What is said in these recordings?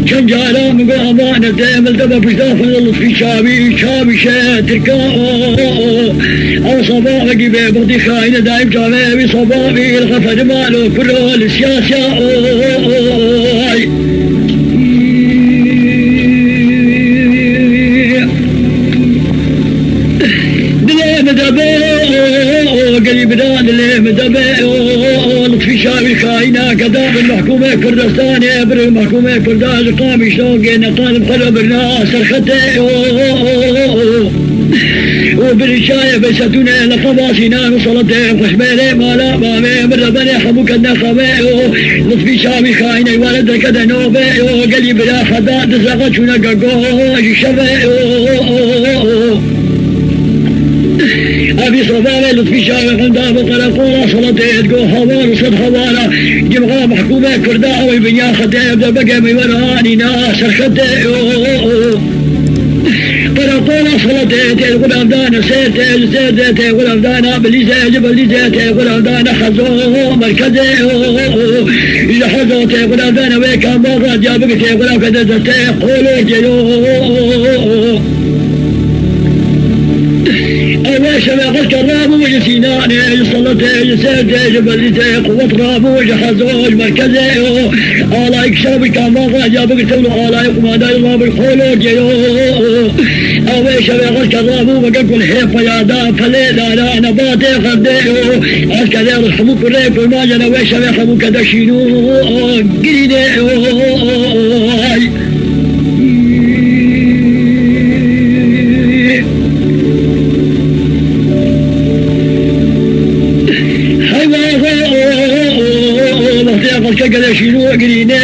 كان جالا من قامانة دائما دبا بشداف اللطفي شابي شاتركا أو صبابي بيبضي خاينة دايم شابي صبابي الغفد مالو كله السياسة قريبنا اللي مدبئ لطفي شابي خاينة كذاب المحكومة كردستان ابر المحكومة كردان قامي شوقنا طالب قلب الناس الختئ وبالشاية بيستونا لقباسنا وصلتين خشبيلي مالا مامي من ربنا حبوك النخبئ لطفي شابي خاينة والد كذا نوبئ قريبنا خدات زغتشنا قاقوش شبئ أبي صبابي لطفي شاوي عندها بطلة قولة صلتين تقول حوال وصد حوالة جمعها محكومة كرداء ويبنيا خدين بدا بقى ميوراني ناس الخدين قولة صلتين تقول أمدانا سيتين تقول أمدانا بليزة جبليزة تقول أمدانا حزو مركزي إذا حزو تقول أمدانا ويكا مرة جابك تقول أمدانا تقولوا جيو شبه قلت الرابو جسيناني صلتي جسيتي جبلتي قوة رابو جحزوج مركزي آلايك شابي كاماغا جابك تولو آلايك مادا يضاب الخولو جيو أوي شبه قلت الرابو وقلت الحيفة يادا فليدا لا نباتي خديو أسكالي رحموك الريك والماجنا وي شبه حموك دشينو قريدي كذا شنو قرينه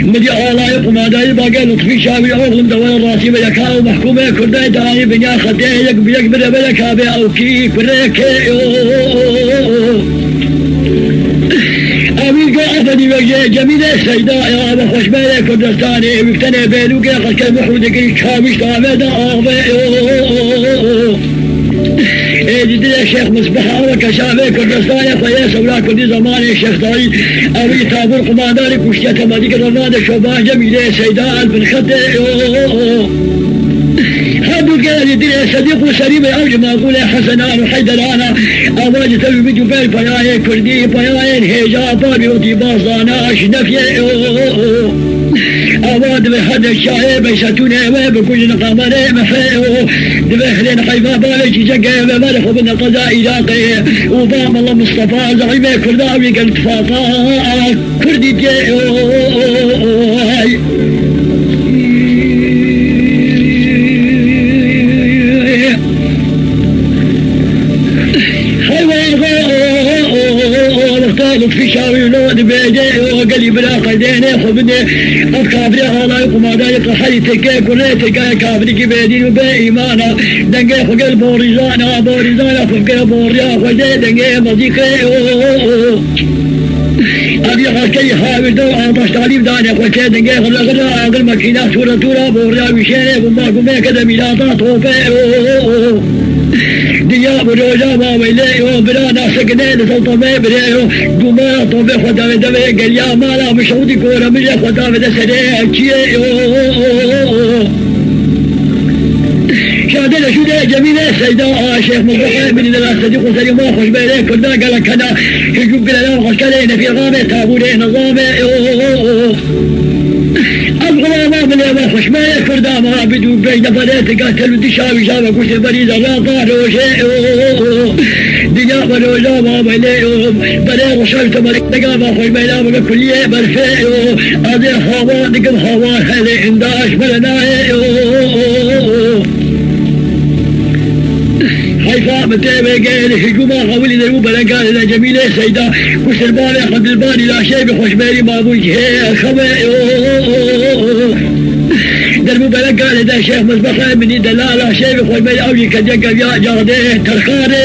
مدي علايق ما داي باقي لطفي شابي أغلم دوال راسي بيكاو محكومة كرداي داي بنيا خديك بيك بيكابي أو كيك بريكي أمير قاعدني بيجي جميلة سيداء يا أبا خوش بيلي كردستاني بيفتني بيلوكي خلقي محودك كامش تابدا آغبي جدي الشيخ مصباح وكشافي كردستان فياس ولا كل زمان الشيخ ضايد أبي تابور قمادارك وشيت ماديك رماد شوبان جميلة سيدان بن خدي هابو قال جدي صديق وسليم أوج ما أقول حسنان وحيدرانا أواج تبي بيجو بين فياي كردي فياي هيجا بابي ودي بازانا أشنفي أواد بحد الشايب يساتوني وبكل نقامري محيو دبخلين حيفا بالي جاقي بمالخ وبن القضاء إلاقي وبام الله مصطفى زعيمي كرداوي قلت فاطا كردي جيو في شاوي ولود بيجي وقلي بلا قديني خبني الكافري غلايق وما دايق حيتك كليتك كافري كبيدين وبإيمانا دنقي خقل بوريزانا خقل بوريا خجي دنقي مضيقي أبي خلقي حاول دو عطش تعليم داني خلقي دنقي غلا عقل مكينة تورا بوريا وشيني وما كده ميلاطات وفي دياب روجا ما ويليو بلا ناسقني لسلطمي بريو قما طبي خدا بدوي قليا مالا مشهودي كورا ملي خدا بدا سريع كيو شادنا شو ده جميلة سيداء شيخ مصباح من الناس صديق وسليم ما خوش بيلي كنا قال كذا يجوب بلا لا خوش كلينا في غامة تابولي نظامي أبغى ما من يوم خوش ما يكفر داما بدو بين فلات قاتل ودشاوي شابا كوش بريزة لا طارو شيء دنيا بلوزا ما بليهم بلا رشلت مريقا ما خوش بيلا بلا كلية برفيو أذي خوان دقم خوان هلي انداش بلناي حيفا متابع قال هجوما قولي ذنوب بلا قال إذا جميلة سيدة كوش البالي خد البالي لا شيء بخوش بيلي ما بوجه خبئ دربو بلا قال إذا شيخ مصباح مني دلالة شيء بخوش بيلي أولي كجاقا يا جاده ترخاري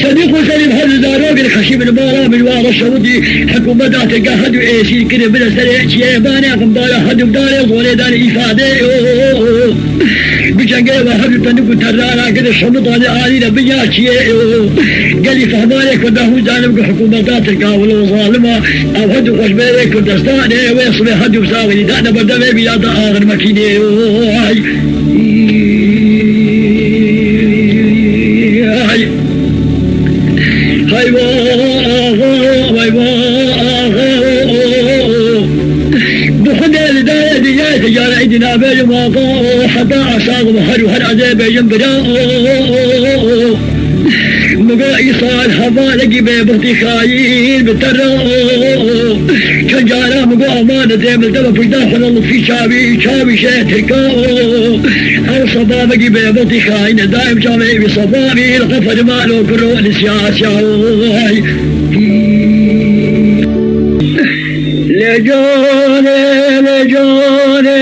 صديق وسليم هذا داروق الخشيب المارا من وارا الشهودي حكومة داتك هدو ايسي كده بلا سريع شيباني قمدالا هدو بداري ظولي داني إفادي جنگه واحد تنكو ترانا كده شمط على آلي نبيا شيء قال لي فهمانك وده جانب حكومات الكاول وظالمة أو هدو خشبيري كردستان ويصبح هدو بساوي دعنا بدمي بياد آخر مكيني هاي بخدا لداية دياية تجار عيدنا بيجم واقو حتى أصاغ بحر وحر عزي بيجم بدا مقاعي صال حبالك بيبطي خايل بترى كان جارا مقاع أمانة ديمل دبا بجداخل الله في شابي شاتركا أو صبابك بيبطي خايل دائم شامي بصبابي القفر مالو كرو السياسة لجوني لجوني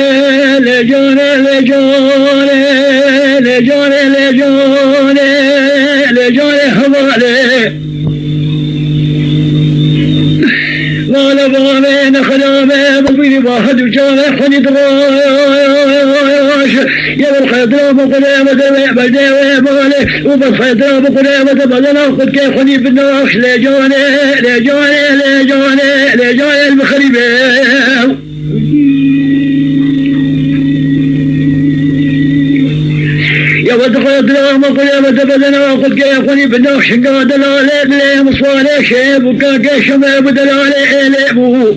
لجوني لجوني لجوني لجوني لجوني حوالي وانا بامي نخدامي بطبيني واحد وجامي حني دراش يا الخيطرة بقلامة بداوي بالي وبالخيطرة بقلامة بدنا خد كيف حني بالناش لجوني لجوني لجوني لجوني المخربة يا ولد خيطرة بقلامة بدنا خد كيف حني بالناش قاد العليق ليه مصالح شيب وكاكي شمال بدلالي إليبو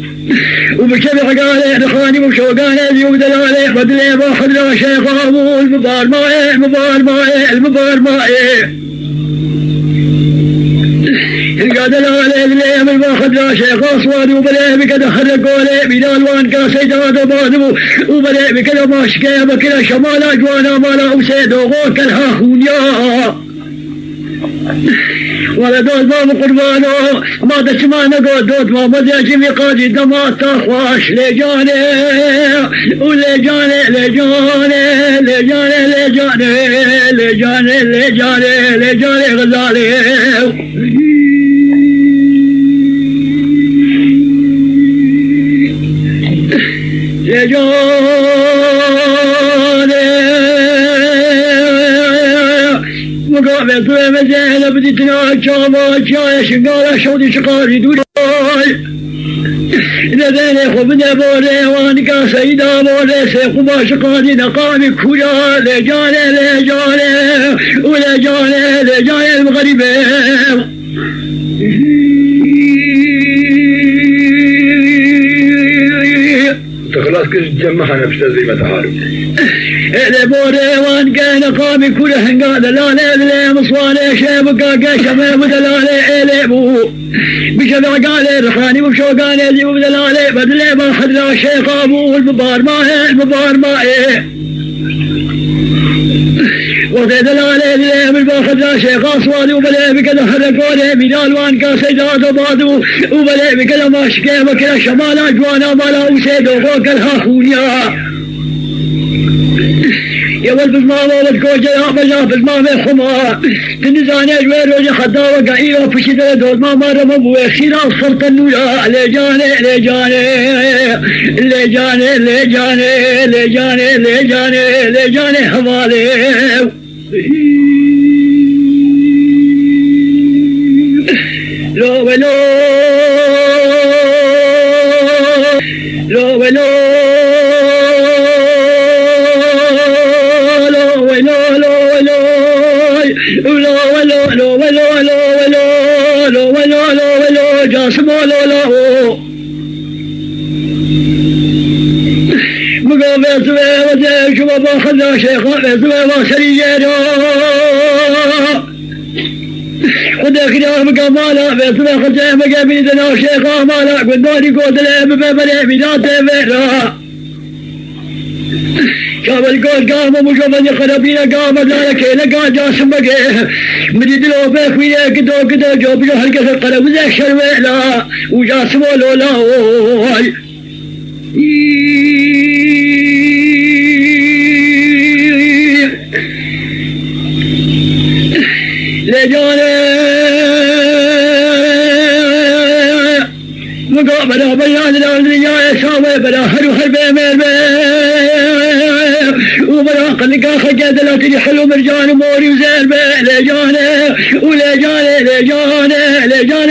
وبشبع قالي دخاني وشوقاني اليوم دلالي بدلي باخذ له شيخ أبو المبار مائي المبار مائي المبار مائي القاد دلالي بلي من باخذ له شيخ أصوادي وبلي بكده حرقولي بدال وان كاسي داد بادبو وبلي بكده ماشكي بكده شمال أجوانا مالا وسيدو غوك الهاخونيا ولا دوت باب قربانو ما تسمعنا دوت ما بدي في قاضي دمات تخواش لجاني ولجاني لجاني لجاني لجاني لجاني لجاني لجاني غزالي لجاني مقابل طويل مزينة بدي تناك شامات شاية شنقالة شودي شقاري دولاي لذيني خبنا بولي وانكا سيدا بولي سيخو ما شقاري نقامي كولا لجاني لجاني ولجاني لجاني المغربين خلاص كل جمعها نفسها زي ما تعرف البوري وان كان قامي كل هنقال لا لا لا مصواني شابكا قشمي بدلالي اليبو بشبع قالي رخاني وشوقاني زي بدلالي بدلي باخذ له شيخ ابو المبار مائي المبار مائي وزيد الالي اللي من باخذ له شيخ اصواني وبلي بكذا حرقوني بدال وان كاسي داد وبادو وبلي بكذا ماشكي بكذا شمال اجوانا مالا وسيدو غوك الهاخونيا يا ولد الماما ولد كوجة يا بجا بالماما حما تنزاني جوير وجه خداوة قايلة فشي دول ماما رمبو يخيرا صرت النويا لجاني لجاني لجاني لجاني لجاني لجاني لجاني حوالي لو ولو لو ولو جاسمو لولو مقابل سوى وزي شبابا خذا شيخا سوى وشريجيرو خذا خدا مقامالا سوى خذا مقابل دنا شيخا مالا قدوني قدلي ببابلي بداتي بيرا شابل قول قام ومشوفني خرابينا قام لا كينا قام جاسم بقى مريد لو بخويا كدو جوب جو هلكة القلب ذاك شرويلا وجاسم لولا لجاني مقابلة بيان الأرضية سامي بلا حلو حربي ميل وبراق النقاخة قادلاتني حلو مرجان موري وزين لجاني ولجاني لجاني